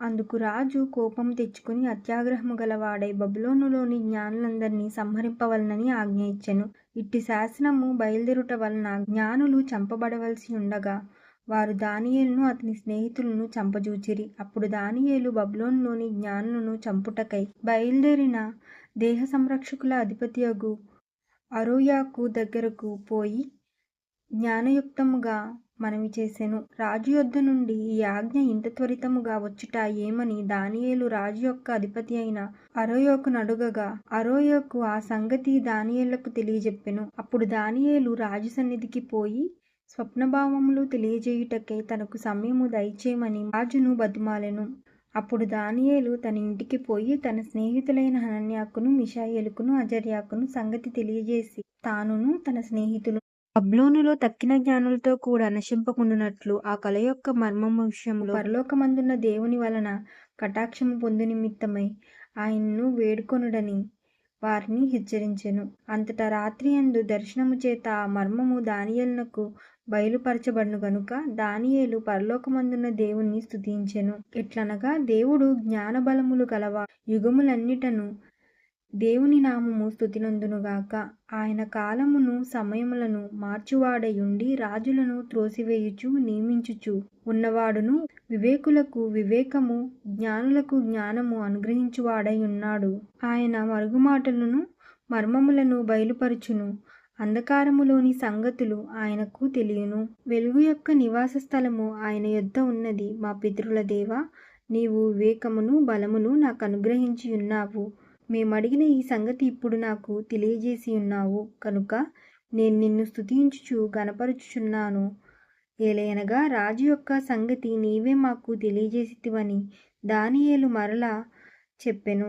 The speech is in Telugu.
అందుకు రాజు కోపం తెచ్చుకుని అత్యాగ్రహము గలవాడై బబులోనులోని జ్ఞానులందరినీ సంహరింపవలనని ఆజ్ఞ ఇచ్చెను. ఇట్టి శాసనము బయలుదేరుట వలన జ్ఞానులు చంపబడవలసి ఉండగా వారు దానియేలును అతని స్నేహితులను చంపజూచిరి. అప్పుడు దానియేలు బబులోనులోని జ్ఞానులను చంపుటకై బయలుదేరిన దేహ సంరక్షకుల అధిపతియగు అరోయాకు దగ్గరకు పోయి జ్ఞానయుక్తముగా మనవి చేసెను. రాజు యొద్ద నుండి ఈ ఆజ్ఞ ఇంత త్వరితముగా వచ్చుట ఏమని దానియేలు రాజు యొక్క అధిపతి అయిన అరోయోకును అడుగగా అరోయోకు ఆ సంగతి దానియేలుకు తెలియజెప్పెను. అప్పుడు దానియేలు రాజు సన్నిధికి పోయి స్వప్నభావములు తెలియజేయుటకై తనకు సమయము దయచేయమని రాజును బతిమాలెను. అప్పుడు దానియేలు తన ఇంటికి పోయి తన స్నేహితులైన హనన్యాకును మిషాయేలుకును అజర్యాకును సంగతి తెలియజేసి తానును తన స్నేహితులు బబులోనులో తక్కిన జ్ఞానులతో కూడా నశింపకుండునట్లు ఆ కల యొక్క మర్మము విషయంలో పరలోకమందున్న దేవుని వలన కటాక్షము పొందు నిమిత్తమై ఆయన్ను వేడుకొనుడని వారిని హెచ్చరించెను. అంతటా రాత్రి యందు దర్శనము చేత ఆ మర్మము దానియేలునకు బయలుపరచబడును గనుక దానియేలు పరలోకమందున్న దేవుణ్ణి స్తుతించెను. ఎట్లనగా దేవుడు జ్ఞానబలములు గలవాడు, యుగములన్నిటను దేవుని నామము స్తుతినందునుగాక. ఆయన కాలమును సమయములను మార్చువాడై ఉండి రాజులను త్రోసివేయుచు నియమించుచు ఉన్నవాడును, వివేకులకు వివేకము జ్ఞానులకు జ్ఞానము అనుగ్రహించువాడై ఉన్నాడు. ఆయన మరుగుమాటలను మర్మములను బయలుపరచును. అంధకారములోని సంగతులు ఆయనకు తెలియను. వెలుగు యొక్క నివాస స్థలము ఆయన యొద్ద ఉన్నది. మా పితరుల దేవా, నీవు వివేకమును బలమును నాకు అనుగ్రహించి ఉన్నావు. మేమడిగిన ఈ సంగతి ఇప్పుడు నాకు తెలియజేసి ఉన్నావు కనుక నేను నిన్ను స్తుతించుచు గణపరచుచున్నాను. ఏలయనగా రాజు యొక్క సంగతి నీవే మాకు తెలియజేసితివని దానియేలు మరలా చెప్పెను.